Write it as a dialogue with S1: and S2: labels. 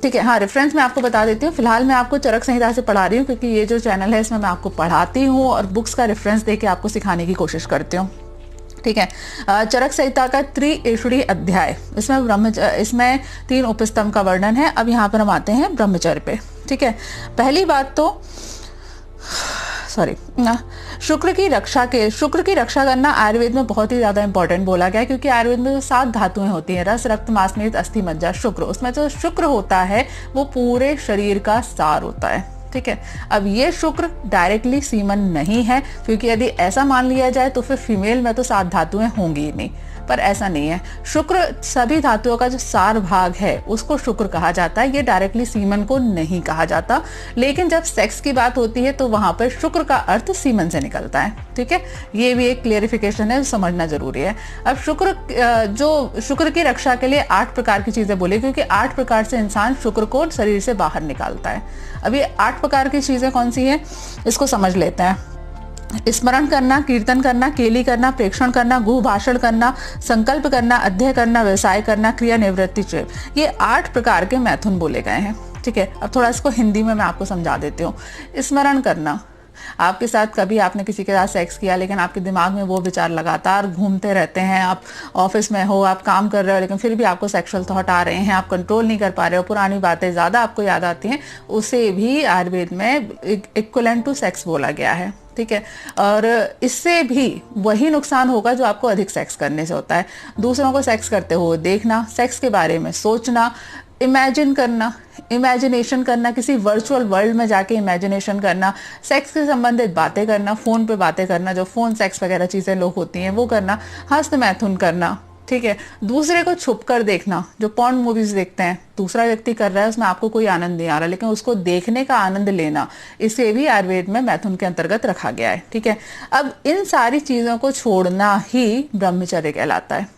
S1: ठीक है। हाँ, रेफरेंस मैं आपको बता देती हूँ। फिलहाल मैं आपको चरक संहिता से पढ़ा रही हूँ क्योंकि ये जो चैनल है इसमें मैं आपको पढ़ाती हूँ और बुक्स का रेफरेंस देके आपको सिखाने की कोशिश करती हूँ। ठीक है। चरक संहिता का त्रिएषणी अध्याय, इसमें 3 उपस्तंभ का वर्णन है। अब यहाँ पर हम आते हैं ब्रह्मचर्य पे। ठीक है। पहली बात तो शुक्र की रक्षा करना आयुर्वेद में बहुत ही ज्यादा इंपॉर्टेंट बोला गया है, क्योंकि आयुर्वेद में जो 7 धातुएं होती हैं, रस, रक्त, मांस, मेद, अस्थि, मज्जा, शुक्र, उसमें जो शुक्र होता है वो पूरे शरीर का सार होता है। ठीक है। अब ये शुक्र डायरेक्टली सीमन नहीं है, क्योंकि यदि ऐसा मान लिया जाए तो फिर फीमेल में तो 7 धातुएं होंगी ही नहीं, पर ऐसा नहीं है। शुक्र सभी धातुओं का जो सार भाग है उसको शुक्र कहा जाता है, ये डायरेक्टली सीमन को नहीं कहा जाता। लेकिन जब सेक्स की बात होती है तो वहां पर शुक्र का अर्थ सीमन से निकलता है। ठीक है। ये भी एक क्लियरिफिकेशन है, समझना जरूरी है। अब शुक्र की रक्षा के लिए 8 प्रकार की चीजें बोली, क्योंकि 8 प्रकार से इंसान शुक्र को शरीर से बाहर निकालता है। अब ये 8 प्रकार की चीजें कौन सी है इसको समझ लेते हैं। स्मरण करना, कीर्तन करना, केली करना, प्रेक्षण करना, गुह भाषण करना, संकल्प करना, अध्यय करना, व्यवसाय करना, क्रिया, निवृत्ति, चेप, ये 8 प्रकार के मैथुन बोले गए हैं। ठीक है। अब थोड़ा इसको हिंदी में मैं आपको समझा देती हूँ। स्मरण करना, आपके साथ कभी आपने किसी के साथ सेक्स किया लेकिन आपके दिमाग में वो विचार लगातार घूमते रहते हैं, आप ऑफिस में हो, आप काम कर रहे हो, लेकिन फिर भी आपको सेक्सुअल थॉट आ रहे हैं, आप कंट्रोल नहीं कर पा रहे हो, पुरानी बातें ज्यादा आपको याद आती हैं, उसे भी आयुर्वेद में इक्विवेलेंट टू सेक्स बोला गया है। ठीक है। और इससे भी वही नुकसान होगा जो आपको अधिक सेक्स करने से होता है। दूसरों को सेक्स करते हुए देखना, सेक्स के बारे में सोचना, इमेजिनेशन करना, किसी वर्चुअल वर्ल्ड में जाके इमेजिनेशन करना, सेक्स से संबंधित बातें करना, फोन पे बातें करना, जो फोन सेक्स वगैरह चीजें लोग होती हैं वो करना, हस्त मैथुन करना। ठीक है। दूसरे को छुप कर देखना, जो पॉर्न मूवीज देखते हैं, दूसरा व्यक्ति कर रहा है उसमें आपको कोई आनंद नहीं आ रहा, लेकिन उसको देखने का आनंद लेना, इसे भी आयुर्वेद में मैथुन के अंतर्गत रखा गया है। ठीक है। अब इन सारी चीजों को छोड़ना ही ब्रह्मचर्य कहलाता है।